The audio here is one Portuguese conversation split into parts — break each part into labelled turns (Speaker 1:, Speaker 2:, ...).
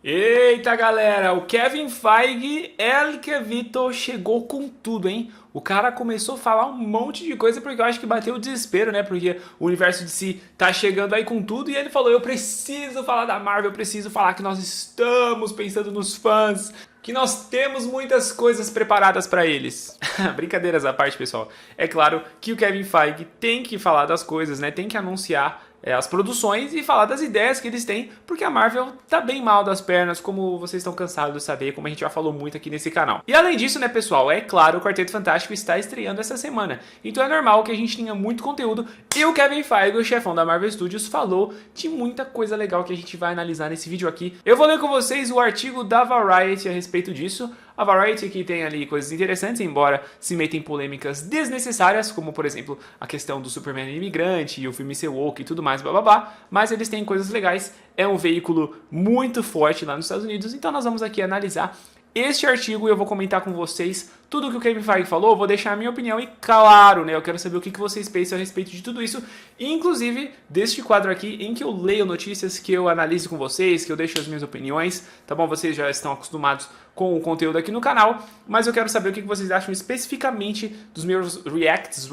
Speaker 1: Eita galera, o Kevin Feige, El Kevito, chegou com tudo, hein? O cara começou a falar um monte de coisa porque eu acho que bateu o desespero, né? Porque o universo de si tá chegando aí com tudo e ele falou, eu preciso falar da Marvel, eu preciso falar que nós estamos pensando nos fãs, que nós temos muitas coisas preparadas pra eles. Brincadeiras à parte, pessoal. É claro que o Kevin Feige tem que falar das coisas, né? Tem que anunciar as produções e falar das ideias que eles têm, porque a Marvel tá bem mal das pernas, como vocês estão cansados de saber, como a gente já falou muito aqui nesse canal. E além disso, né, pessoal, é claro, o Quarteto Fantástico está estreando essa semana, então é normal que a gente tenha muito conteúdo, e o Kevin Feige, o chefão da Marvel Studios, falou de muita coisa legal que a gente vai analisar nesse vídeo aqui. Eu vou ler com vocês o artigo da Variety a respeito disso. A Variety que tem ali coisas interessantes, embora se meta em polêmicas desnecessárias, como por exemplo a questão do Superman imigrante e o filme ser woke e tudo mais, blá blá blá, mas eles têm coisas legais, é um veículo muito forte lá nos Estados Unidos, então nós vamos aqui analisar este artigo e eu vou comentar com vocês tudo o que o Kevin Feige falou, vou deixar a minha opinião e claro, né, eu quero saber o que vocês pensam a respeito de tudo isso, inclusive deste quadro aqui em que eu leio notícias, que eu analiso com vocês, que eu deixo as minhas opiniões, tá bom? Vocês já estão acostumados com o conteúdo aqui no canal, mas eu quero saber o que vocês acham especificamente dos meus reacts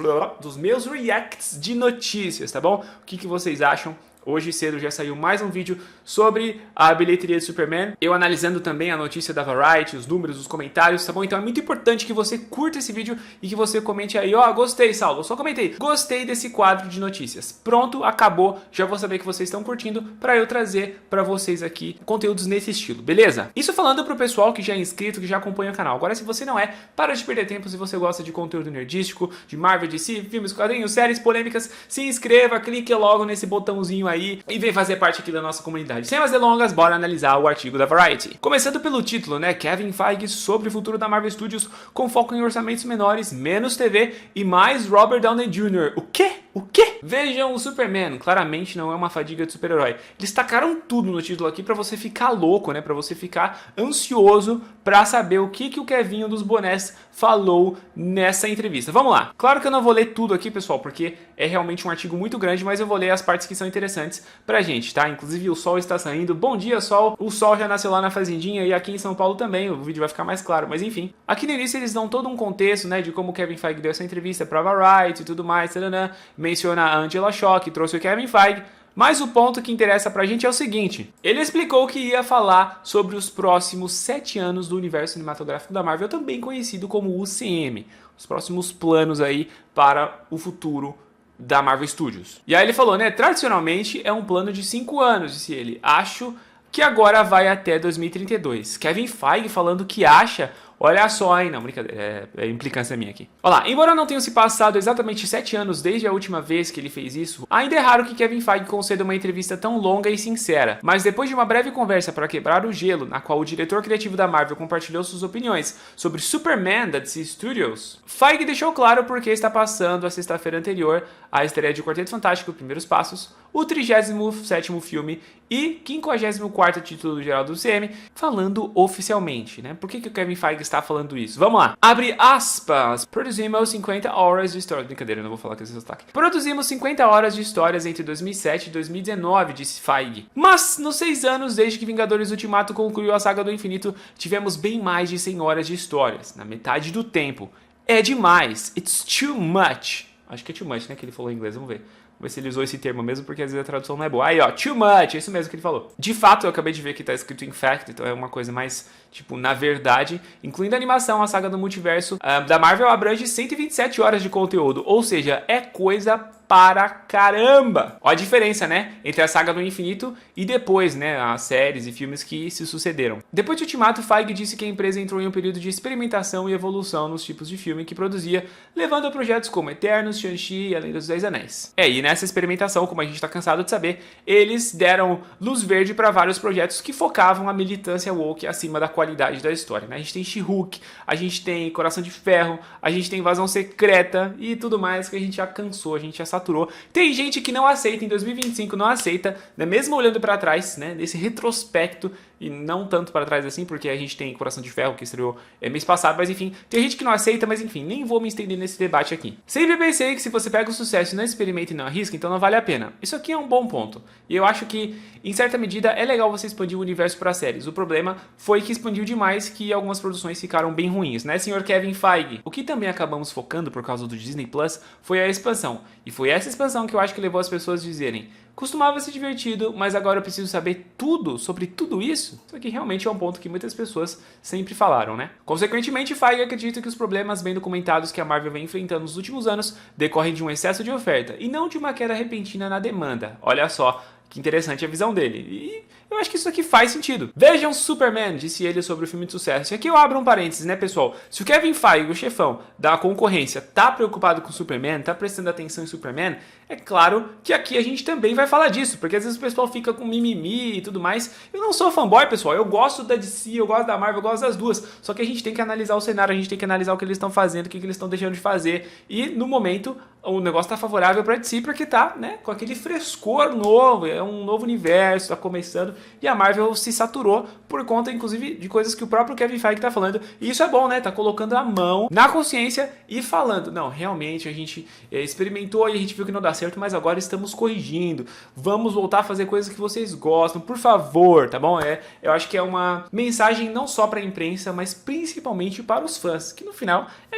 Speaker 1: de notícias, tá bom? O que vocês acham? Hoje cedo já saiu mais um vídeo sobre a bilheteria de Superman, eu analisando também a notícia da Variety, os números, os comentários, tá bom? Então é muito importante que você curta esse vídeo e que você comente aí, ó, gostei, Saulo, só comentei, gostei desse quadro de notícias. Pronto, acabou, já vou saber que vocês estão curtindo para eu trazer para vocês aqui conteúdos nesse estilo, beleza? Isso falando pro pessoal que já é inscrito, que já acompanha o canal. Agora, se você não é, para de perder tempo. Se você gosta de conteúdo nerdístico, de Marvel, DC, filmes, quadrinhos, séries, polêmicas, se inscreva, clique logo nesse botãozinho aí e vem fazer parte aqui da nossa comunidade. Sem mais delongas, bora analisar o artigo da Variety. Começando pelo título, né? Kevin Feige sobre o futuro da Marvel Studios com foco em orçamentos menores, menos TV e mais Robert Downey Jr. O quê? O quê? Vejam o Superman, claramente não é uma fadiga de super-herói. Eles tacaram tudo no título aqui pra você ficar louco, né? Pra você ficar ansioso pra saber o que o Kevinho dos bonés falou nessa entrevista. Vamos lá. Claro que eu não vou ler tudo aqui, pessoal, porque é realmente um artigo muito grande, mas eu vou ler as partes que são interessantes pra gente, tá? Inclusive o sol está saindo. Bom dia, sol. O sol já nasceu lá na fazendinha e aqui em São Paulo também. O vídeo vai ficar mais claro, mas enfim. Aqui no início eles dão todo um contexto, né, de como o Kevin Feige deu essa entrevista pra Variety e tudo mais, taranã. Menciona a Angela Choque, trouxe o Kevin Feige. Mas o ponto que interessa pra gente é o seguinte, ele explicou que ia falar sobre os próximos 7 anos do universo cinematográfico da Marvel, também conhecido como UCM, os próximos planos aí para o futuro da Marvel Studios. E aí ele falou, né, tradicionalmente é um plano de 5 anos, disse ele, acho que agora vai até 2032. Kevin Feige falando que acha, olha só, hein? Não, brincadeira, é implicância minha aqui. Olha lá, embora não tenham se passado exatamente 7 anos desde a última vez que ele fez isso, ainda é raro que Kevin Feige conceda uma entrevista tão longa e sincera. Mas depois de uma breve conversa para quebrar o gelo, na qual o diretor criativo da Marvel compartilhou suas opiniões sobre Superman da DC Studios, Feige deixou claro por que está passando a sexta-feira anterior à estreia de Quarteto Fantástico, Primeiros Passos, o 37º filme e 54º título geral do UCM, falando oficialmente, né? Por que o Kevin Feige está falando isso? Vamos lá. Abre aspas. Produzimos 50 horas de história. Brincadeira, não vou falar com esse sotaque. Produzimos 50 horas de histórias entre 2007 e 2019, disse Feige. Mas, nos 6 anos desde que Vingadores Ultimato concluiu a saga do infinito, tivemos bem mais de 100 horas de histórias, na metade do tempo. É demais. It's too much. Acho que é too much, né, que ele falou em inglês. Vamos ver. Vamos ver se ele usou esse termo mesmo, porque às vezes a tradução não é boa. Aí, ó, too much, é isso mesmo que ele falou. De fato, eu acabei de ver que tá escrito in fact, então é uma coisa mais, tipo, na verdade. Incluindo a animação, a saga do multiverso da Marvel abrange 127 horas de conteúdo. Ou seja, é coisa para caramba! Ó a diferença, né? Entre a saga do infinito e depois, né? As séries e filmes que se sucederam. Depois de Ultimato, Feige disse que a empresa entrou em um período de experimentação e evolução nos tipos de filme que produzia, levando a projetos como Eternos, Shang-Chi e Além dos 10 Anéis. E nessa experimentação, como a gente tá cansado de saber, eles deram luz verde para vários projetos que focavam a militância woke acima da qualidade da história, né? A gente tem She-Hulk, a gente tem Coração de Ferro, a gente tem Invasão Secreta e tudo mais que a gente já cansou, a gente já saturou. Tem gente que não aceita, em 2025 não aceita, né? Mesmo olhando para trás, né? Nesse retrospecto, e não tanto para trás assim, porque a gente tem Coração de Ferro que estreou mês passado, mas enfim, tem gente que não aceita, mas enfim, nem vou me estender nesse debate aqui. Sempre pensei que se você pega o sucesso e não experimenta e não arrisca, então não vale a pena. Isso aqui é um bom ponto. E eu acho que, em certa medida, é legal você expandir o universo para séries. O problema foi que expandiu demais, que algumas produções ficaram bem ruins, né, senhor Kevin Feige? O que também acabamos focando por causa do Disney Plus foi a expansão. E foi essa expansão que eu acho que levou as pessoas a dizerem: costumava ser divertido, mas agora eu preciso saber tudo sobre tudo isso? Isso aqui realmente é um ponto que muitas pessoas sempre falaram, né? Consequentemente, Feige acredita que os problemas bem documentados que a Marvel vem enfrentando nos últimos anos decorrem de um excesso de oferta e não de uma queda repentina na demanda. Olha só que interessante a visão dele. E eu acho que isso aqui faz sentido. Vejam Superman, disse ele sobre o filme de sucesso. E aqui eu abro um parênteses, né, pessoal? Se o Kevin Feige, o chefão da concorrência, tá preocupado com Superman, tá prestando atenção em Superman, é claro que aqui a gente também vai falar disso, porque às vezes o pessoal fica com mimimi e tudo mais. Eu não sou fanboy, pessoal. Eu gosto da DC, eu gosto da Marvel, eu gosto das duas. Só que a gente tem que analisar o cenário, a gente tem que analisar o que eles estão fazendo, o que eles estão deixando de fazer. E no momento o negócio tá favorável pra DC porque tá, né, com aquele frescor novo, é um novo universo, tá começando, e a Marvel se saturou por conta, inclusive, de coisas que o próprio Kevin Feige tá falando, e isso é bom, né, tá colocando a mão na consciência e falando: não, realmente a gente experimentou e a gente viu que não dá certo, mas agora estamos corrigindo, vamos voltar a fazer coisas que vocês gostam, por favor, tá bom? Eu acho que é uma mensagem não só pra imprensa, mas principalmente para os fãs, que no final é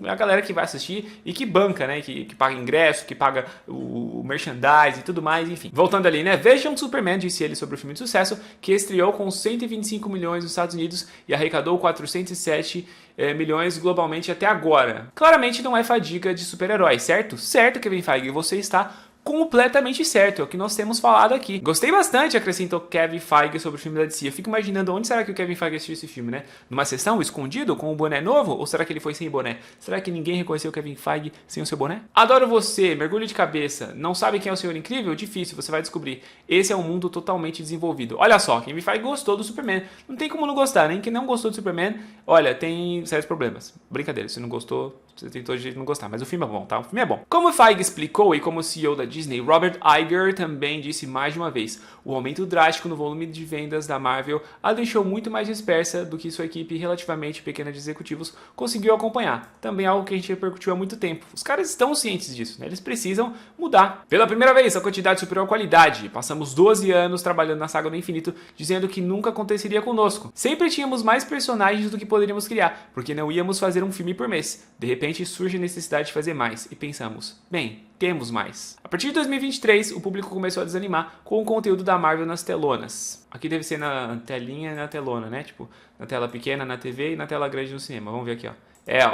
Speaker 1: a galera que vai assistir e que banca, né, que paga ingresso, que paga o merchandise e tudo mais, enfim. Voltando ali, né, vejam Superman, disse ele sobre o filme de sucesso, que estreou com 125 milhões nos Estados Unidos e arrecadou 407 milhões globalmente até agora. Claramente não é fadiga de super-heróis, certo? Certo, Kevin Feige, você está completamente certo, é o que nós temos falado aqui. Gostei bastante, acrescentou Kevin Feige sobre o filme da DC. Eu fico imaginando onde será que o Kevin Feige assistiu esse filme, né? Numa sessão, escondido, com um boné novo? Ou será que ele foi sem boné? Será que ninguém reconheceu o Kevin Feige sem o seu boné? Adoro você, mergulho de cabeça. Não sabe quem é o Senhor Incrível? Difícil, você vai descobrir. Esse é um mundo totalmente desenvolvido. Olha só, Kevin Feige gostou do Superman. Não tem como não gostar, nem quem não gostou do Superman, olha, tem sérios problemas. Brincadeira, se não gostou, você tem todo jeito de não gostar, mas o filme é bom, tá? O filme é bom. Como o Feige explicou e como o CEO da Disney, Robert Iger, também disse mais de uma vez, o aumento drástico no volume de vendas da Marvel a deixou muito mais dispersa do que sua equipe relativamente pequena de executivos conseguiu acompanhar. Também algo que a gente repercutiu há muito tempo. Os caras estão cientes disso, né? Eles precisam mudar. Pela primeira vez, a quantidade superou a qualidade. Passamos 12 anos trabalhando na saga do infinito, dizendo que nunca aconteceria conosco. Sempre tínhamos mais personagens do que poderíamos criar, porque não íamos fazer um filme por mês. De repente, surge a necessidade de fazer mais e pensamos, bem, temos mais. A partir de 2023, o público começou a desanimar com o conteúdo da Marvel nas telonas. Aqui deve ser na telinha e na telona, né? Tipo, na tela pequena, na TV e na tela grande no cinema. Vamos ver aqui, ó.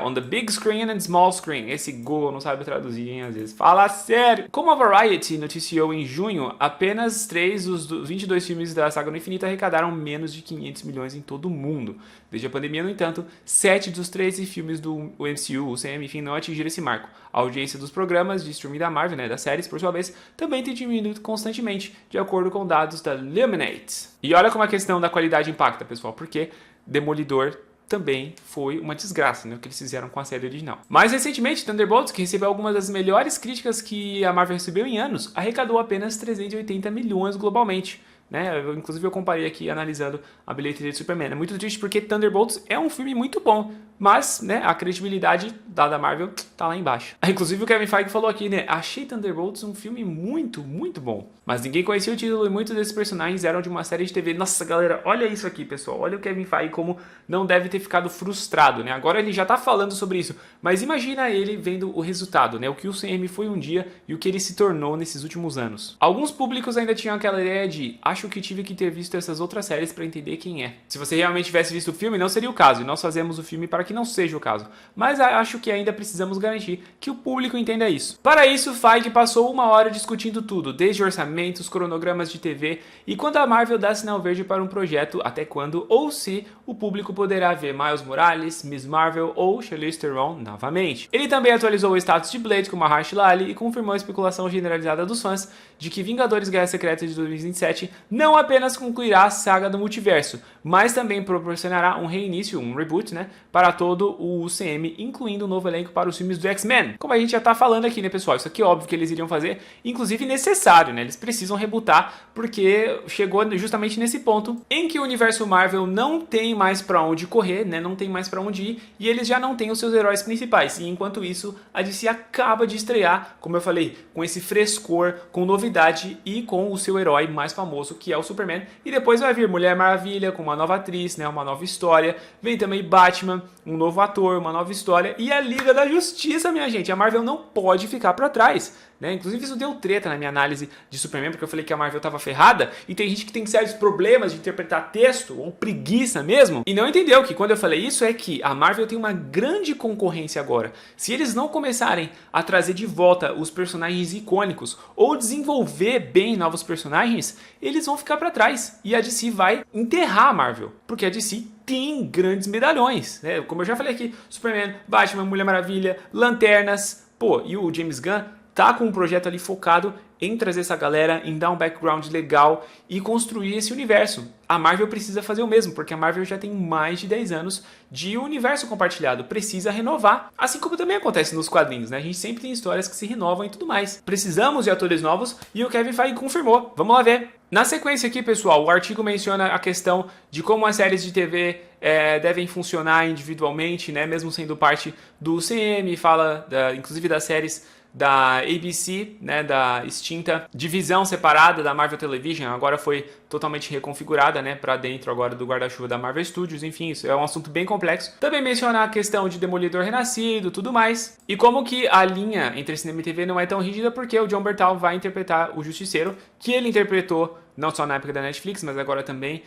Speaker 1: On the big screen and small screen. Esse Google não sabe traduzir, hein, às vezes. Fala sério! Como a Variety noticiou em junho, apenas 3 dos 22 filmes da saga do infinito arrecadaram menos de 500 milhões em todo o mundo. Desde a pandemia, no entanto, 7 dos 13 filmes do MCU, o CM, enfim, não atingiram esse marco. A audiência dos programas de streaming da Marvel, né, das séries, por sua vez, também tem diminuído constantemente, de acordo com dados da Illuminate. E olha como a questão da qualidade impacta, pessoal, porque Demolidor também foi uma desgraça, né, o que eles fizeram com a série original. Mais recentemente, Thunderbolts, que recebeu algumas das melhores críticas que a Marvel recebeu em anos, arrecadou apenas 380 milhões globalmente. Né? Inclusive eu comparei aqui analisando a bilheteria de Superman. É muito triste porque Thunderbolts é um filme muito bom, mas, né, a credibilidade da Marvel tá lá embaixo. Inclusive o Kevin Feige falou aqui, né, achei Thunderbolts um filme muito, muito bom. Mas ninguém conhecia o título e muitos desses personagens eram de uma série de TV. Nossa, galera, olha isso aqui, pessoal. Olha o Kevin Feige como não deve ter ficado frustrado, né? Agora ele já tá falando sobre isso, mas imagina ele vendo o resultado, né? O que o CM foi um dia e o que ele se tornou nesses últimos anos. Alguns públicos ainda tinham aquela ideia de acho que tive que ter visto essas outras séries para entender quem é. Se você realmente tivesse visto o filme, não seria o caso, e nós fazemos o filme para que não seja o caso. Mas acho que ainda precisamos garantir que o público entenda isso. Para isso, Feige passou 1 hora discutindo tudo, desde orçamentos, cronogramas de TV e quando a Marvel dá sinal verde para um projeto, até quando ou se o público poderá ver Miles Morales, Miss Marvel ou Charlize Theron novamente. Ele também atualizou o status de Blade com Mahershala Ali e confirmou a especulação generalizada dos fãs de que Vingadores Guerra Secreta de 2027 não apenas concluirá a saga do multiverso, mas também proporcionará um reinício, um reboot, né, para todo o UCM, incluindo um novo elenco para os filmes do X-Men. Como a gente já tá falando aqui, né, pessoal? Isso aqui é óbvio que eles iriam fazer, inclusive necessário, né? Eles precisam rebootar, porque chegou justamente nesse ponto em que o universo Marvel não tem mais para onde correr, né? Não tem mais para onde ir, e eles já não têm os seus heróis principais. E enquanto isso, a DC acaba de estrear, como eu falei, com esse frescor, com novidade e com o seu herói mais famoso, que é o Superman. E depois vai vir Mulher Maravilha com uma nova atriz, né? Uma nova história. Vem também Batman, um novo ator, uma nova história. E a Liga da Justiça, minha gente. A Marvel não pode ficar para trás, né? Inclusive isso deu treta na minha análise de Superman, porque eu falei que a Marvel tava ferrada, e tem gente que tem sérios problemas de interpretar texto, ou preguiça mesmo, e não entendeu que quando eu falei isso é que a Marvel tem uma grande concorrência agora. Se eles não começarem a trazer de volta os personagens icônicos, ou desenvolver bem novos personagens, eles vão ficar para trás, e a DC vai enterrar a Marvel, porque a DC tem grandes medalhões, né? Como eu já falei aqui, Superman, Batman, Mulher Maravilha, Lanternas, pô, e o James Gunn tá com um projeto ali focado em trazer essa galera, em dar um background legal e construir esse universo. A Marvel precisa fazer o mesmo, porque a Marvel já tem mais de 10 anos de universo compartilhado, precisa renovar, assim como também acontece nos quadrinhos, né? A gente sempre tem histórias que se renovam e tudo mais. Precisamos de atores novos e o Kevin Feige confirmou. Vamos lá ver. Na sequência aqui, pessoal, o artigo menciona a questão de como as séries de TV devem funcionar individualmente, né? Mesmo sendo parte do UCM, fala inclusive das séries da ABC, né, da extinta divisão separada da Marvel Television, agora foi totalmente reconfigurada, né, para dentro agora do guarda-chuva da Marvel Studios. Enfim, isso é um assunto bem complexo. Também mencionar a questão de Demolidor Renascido, tudo mais, e como que a linha entre cinema e TV não é tão rígida, porque o Jon Bernthal vai interpretar o Justiceiro, que ele interpretou não só na época da Netflix, mas agora também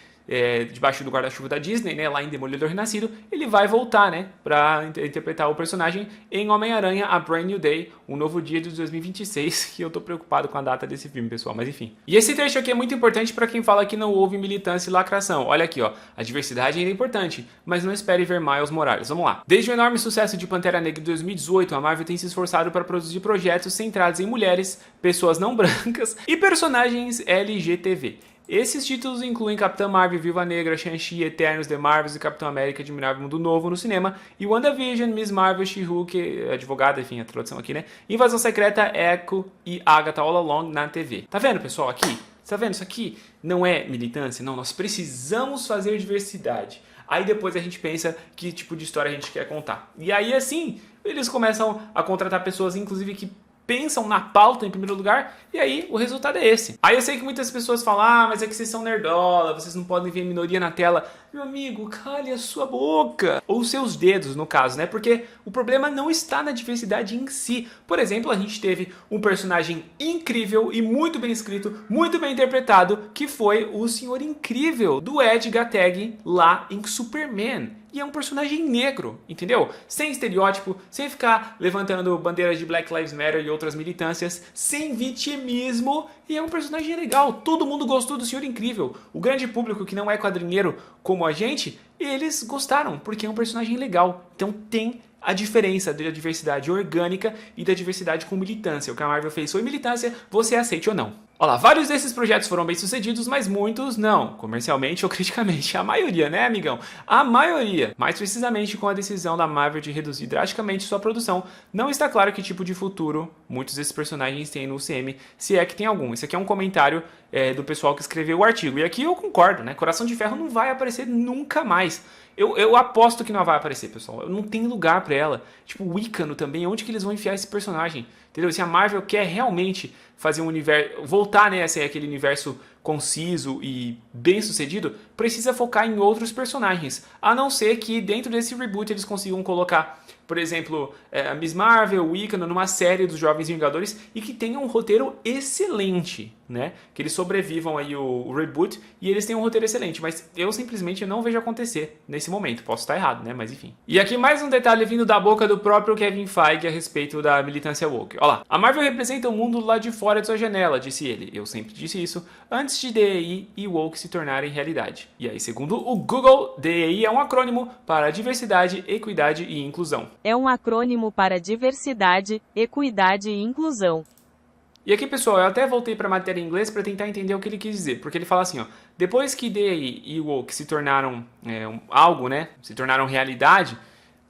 Speaker 1: debaixo do guarda-chuva da Disney, né, lá em Demolidor Renascido. Ele vai voltar, né, para interpretar o personagem em Homem-Aranha A Brand New Day, um novo dia de 2026, que eu tô preocupado com a data desse filme, pessoal, mas enfim. E esse trecho aqui é muito importante para quem fala que não houve militância e lacração. Olha aqui, ó, a diversidade ainda é importante, mas não espere ver Miles Morales. Vamos lá. Desde o enorme sucesso de Pantera Negra de 2018, a Marvel tem se esforçado para produzir projetos centrados em mulheres, pessoas não brancas e personagens LGTV. Esses títulos incluem Capitã Marvel, Viúva Negra, Shang-Chi, Eternos, The Marvels e Capitão América Admirável Mundo Novo no cinema, e WandaVision, Miss Marvel, She-Hulk, advogada, enfim, a tradução aqui, né? Invasão Secreta, Echo e Agatha All Along na TV. Tá vendo, pessoal, aqui? Tá vendo? Isso aqui não é militância, não. Nós precisamos fazer diversidade. Aí depois a gente pensa que tipo de história a gente quer contar. E aí, assim, eles começam a contratar pessoas, inclusive, que pensam na pauta em primeiro lugar, e aí o resultado é esse. Aí eu sei que muitas pessoas falam, ah, mas é que vocês são nerdola, vocês não podem ver minoria na tela. Meu amigo, cale a sua boca. Ou seus dedos, no caso, né? Porque o problema não está na diversidade em si. Por exemplo, a gente teve um personagem incrível e muito bem escrito, muito bem interpretado, que foi o Senhor Incrível, do Edgar Tag, lá em Superman. E é um personagem negro, entendeu? Sem estereótipo, sem ficar levantando bandeiras de Black Lives Matter e outras militâncias, sem vitimismo, e é um personagem legal. Todo mundo gostou do Senhor Incrível. O grande público que não é quadrinheiro como a gente, eles gostaram, porque é um personagem legal. Então tem a diferença da diversidade orgânica e da diversidade com militância. O que a Marvel fez foi militância, você aceite ou não. Olha lá, vários desses projetos foram bem sucedidos, mas muitos não, comercialmente ou criticamente. A maioria, né, amigão? A maioria. Mais precisamente com a decisão da Marvel de reduzir drasticamente sua produção, não está claro que tipo de futuro muitos desses personagens têm no UCM, se é que tem algum. Esse aqui é um comentário do pessoal que escreveu o artigo. E aqui eu concordo, né? Coração de Ferro não vai aparecer nunca mais. Eu aposto que não vai aparecer, pessoal. Não tem lugar pra ela. Tipo, o Wiccan também, onde que eles vão enfiar esse personagem? Entendeu? Se a Marvel quer realmente fazer um universo, voltar, né, a ser aquele universo conciso e bem sucedido, precisa focar em outros personagens. A não ser que dentro desse reboot eles consigam colocar, por exemplo, a Miss Marvel, o Wiccan numa série dos Jovens Vingadores e que tenha um roteiro excelente, né? Que eles sobrevivam aí o reboot e eles tenham um roteiro excelente, mas eu simplesmente não vejo acontecer nesse momento. Posso estar errado, né? Mas enfim. E aqui mais um detalhe vindo da boca do próprio Kevin Feige a respeito da militância woke. Olha lá, a Marvel representa o mundo lá de fora de sua janela, disse ele. Eu sempre disse isso, antes de DEI e woke se tornarem realidade. E aí, segundo o Google, DEI é um acrônimo para diversidade, equidade e inclusão.
Speaker 2: É um acrônimo para diversidade, equidade e inclusão.
Speaker 1: E aqui, pessoal, eu até voltei para a matéria em inglês para tentar entender o que ele quis dizer, porque ele fala assim, ó, depois que Day e Woke se tornaram algo, né, se tornaram realidade,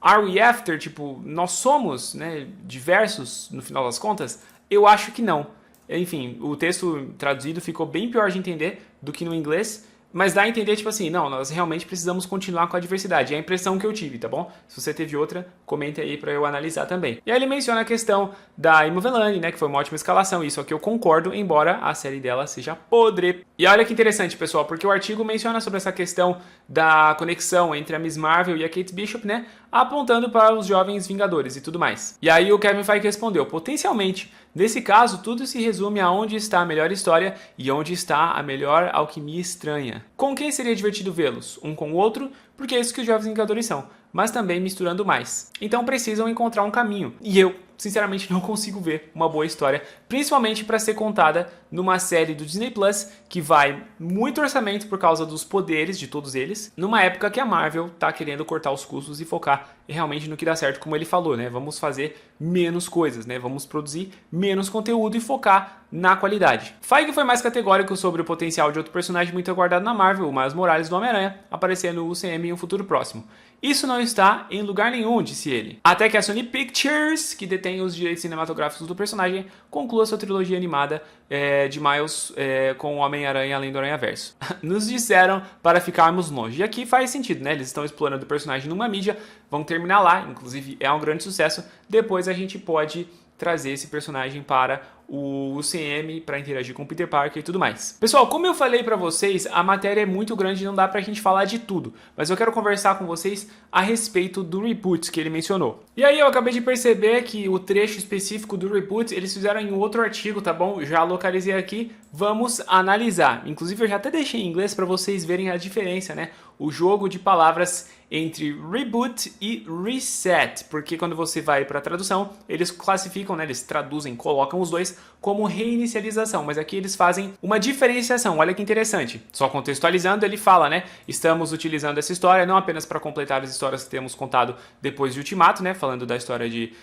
Speaker 1: are we after, tipo, nós somos, né, diversos no final das contas? Eu acho que não. Enfim, o texto traduzido ficou bem pior de entender do que no inglês, mas dá a entender, tipo assim, não, nós realmente precisamos continuar com a diversidade. É a impressão que eu tive, tá bom? Se você teve outra, comenta aí pra eu analisar também. E aí ele menciona a questão da Imo Velani, né, que foi uma ótima escalação. Isso aqui eu concordo, embora a série dela seja podre. E olha que interessante, pessoal, porque o artigo menciona sobre essa questão da conexão entre a Miss Marvel e a Kate Bishop, né, apontando para os jovens Vingadores e tudo mais. E aí o Kevin Feige respondeu, potencialmente, nesse caso, tudo se resume a onde está a melhor história e onde está a melhor alquimia estranha. Com quem seria divertido vê-los? Um com o outro, porque é isso que os Jovens Vingadores são, mas também misturando mais. Então precisam encontrar um caminho. E eu, sinceramente, não consigo ver uma boa história, principalmente para ser contada numa série do Disney Plus, que vai muito orçamento por causa dos poderes de todos eles, numa época que a Marvel tá querendo cortar os custos e focar realmente no que dá certo, como ele falou, né? Vamos fazer menos coisas, né? Vamos produzir menos conteúdo e focar na qualidade. Feige foi mais categórico sobre o potencial de outro personagem muito aguardado na Marvel, o Miles Morales do Homem-Aranha, aparecer no UCM em um futuro próximo. Isso não está em lugar nenhum, disse ele. Até que a Sony Pictures, que detém os direitos cinematográficos do personagem, conclua sua trilogia animada de Miles com o Homem-Aranha além do Aranhaverso. Nos disseram para ficarmos longe. E aqui faz sentido, né? Eles estão explorando o personagem numa mídia, vão terminar lá, inclusive é um grande sucesso. Depois a gente pode trazer esse personagem para o UCM para interagir com o Peter Parker e tudo mais. Pessoal, como eu falei para vocês, a matéria é muito grande e não dá pra gente falar de tudo, mas eu quero conversar com vocês a respeito do reboot que ele mencionou. E aí eu acabei de perceber que o trecho específico do reboot eles fizeram em outro artigo, tá bom? Já localizei aqui, vamos analisar. Inclusive eu já até deixei em inglês para vocês verem a diferença, né? O jogo de palavras entre reboot e reset, porque quando você vai para a tradução, eles classificam, né, eles traduzem, colocam os dois como reinicialização, mas aqui eles fazem uma diferenciação. Olha que interessante. Só contextualizando, ele fala, né, estamos utilizando essa história não apenas para completar as histórias que temos contado depois de Ultimato, né, falando da história de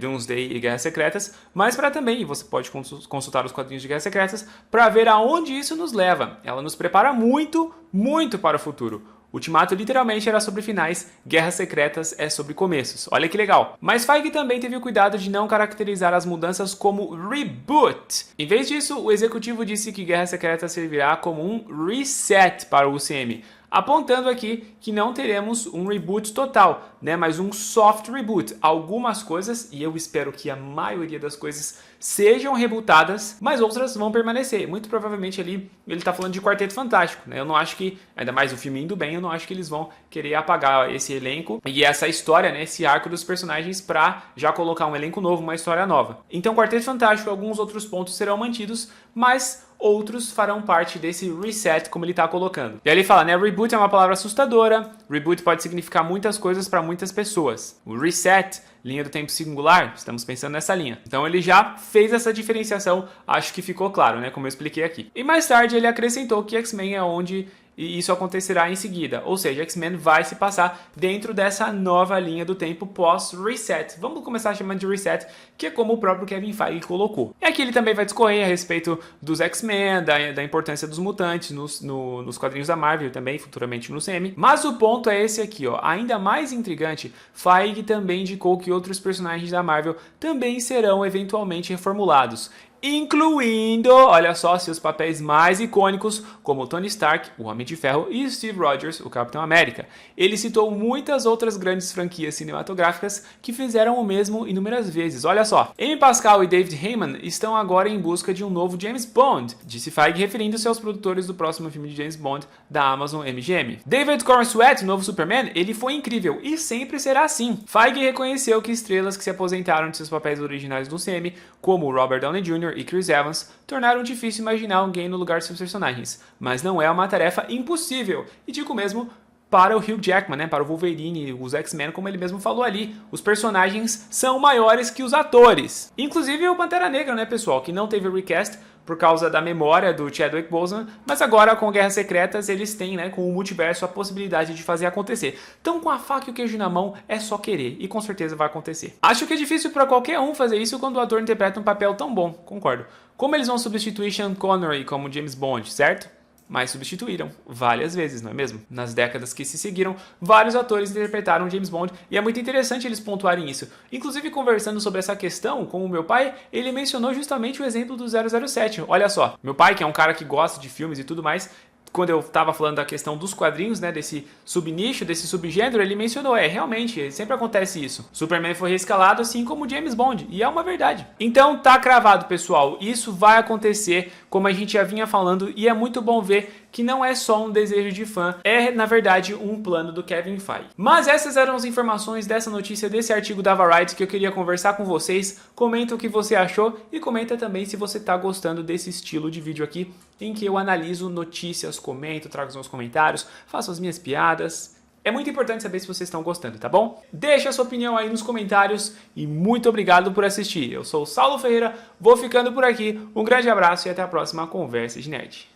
Speaker 1: Doomsday e Guerras Secretas, mas para também, e você pode consultar os quadrinhos de Guerras Secretas, para ver aonde isso nos leva. Ela nos prepara muito, muito para o futuro. Ultimato literalmente era sobre finais, Guerras Secretas é sobre começos. Olha que legal. Mas Feige também teve o cuidado de não caracterizar as mudanças como reboot. Em vez disso, o executivo disse que Guerras Secretas servirá como um reset para o UCM, apontando aqui que não teremos um reboot total, né, mas um soft reboot. Algumas coisas, e eu espero que a maioria das coisas sejam rebootadas, mas outras vão permanecer. Muito provavelmente ali ele tá falando de Quarteto Fantástico, né? Eu não acho que, ainda mais o filme indo bem, eu não acho que eles vão querer apagar esse elenco e essa história, né, esse arco dos personagens pra já colocar um elenco novo, uma história nova. Então Quarteto Fantástico, alguns outros pontos serão mantidos, mas outros farão parte desse reset, como ele está colocando. E aí ele fala, né, reboot é uma palavra assustadora, reboot pode significar muitas coisas para muitas pessoas. O reset, linha do tempo singular, estamos pensando nessa linha. Então ele já fez essa diferenciação, acho que ficou claro, né, como eu expliquei aqui. E mais tarde ele acrescentou que X-Men é onde e isso acontecerá em seguida, ou seja, X-Men vai se passar dentro dessa nova linha do tempo pós-reset. Vamos começar chamando de reset, que é como o próprio Kevin Feige colocou. E aqui ele também vai discorrer a respeito dos X-Men, da importância dos mutantes nos quadrinhos da Marvel também, futuramente no CM. Mas o ponto é esse aqui, ó, ainda mais intrigante, Feige também indicou que outros personagens da Marvel também serão eventualmente reformulados, incluindo, olha só, seus papéis mais icônicos, como Tony Stark, o Homem de Ferro, e Steve Rogers, o Capitão América. Ele citou muitas outras grandes franquias cinematográficas que fizeram o mesmo inúmeras vezes. Olha só, Amy Pascal e David Heyman estão agora em busca de um novo James Bond, disse Feige, referindo-se aos produtores do próximo filme de James Bond da Amazon MGM. David Corenswet, o novo Superman, ele foi incrível e sempre será assim. Feige reconheceu que estrelas que se aposentaram de seus papéis originais no CM, como Robert Downey Jr. e Chris Evans, tornaram difícil imaginar alguém no lugar de seus personagens, mas não é uma tarefa impossível, e digo mesmo para o Hugh Jackman, né, para o Wolverine, os X-Men, como ele mesmo falou ali, os personagens são maiores que os atores. Inclusive o Pantera Negra, né, pessoal, que não teve recast, por causa da memória do Chadwick Boseman, mas agora com Guerras Secretas eles têm, né, com o multiverso, a possibilidade de fazer acontecer. Então com a faca e o queijo na mão é só querer, e com certeza vai acontecer. Acho que é difícil para qualquer um fazer isso quando o ator interpreta um papel tão bom, concordo. Como eles vão substituir Sean Connery como James Bond, certo? Mas substituíram várias vezes, não é mesmo? Nas décadas que se seguiram, vários atores interpretaram James Bond e é muito interessante eles pontuarem isso. Inclusive, conversando sobre essa questão com o meu pai, ele mencionou justamente o exemplo do 007. Olha só, meu pai, que é um cara que gosta de filmes e tudo mais, quando eu estava falando da questão dos quadrinhos, né, desse subnicho, desse subgênero, ele mencionou, realmente, sempre acontece isso. Superman foi reescalado assim como James Bond, e é uma verdade. Então tá cravado, pessoal, isso vai acontecer, como a gente já vinha falando, e é muito bom ver que não é só um desejo de fã, é na verdade um plano do Kevin Feige. Mas essas eram as informações dessa notícia, desse artigo da Variety que eu queria conversar com vocês. Comenta o que você achou e comenta também se você tá gostando desse estilo de vídeo aqui, em que eu analiso notícias, comento, trago os meus comentários, faço as minhas piadas. É muito importante saber se vocês estão gostando, tá bom? Deixa a sua opinião aí nos comentários e muito obrigado por assistir. Eu sou o Saulo Ferreira, vou ficando por aqui, um grande abraço e até a próxima Conversa de Nerd.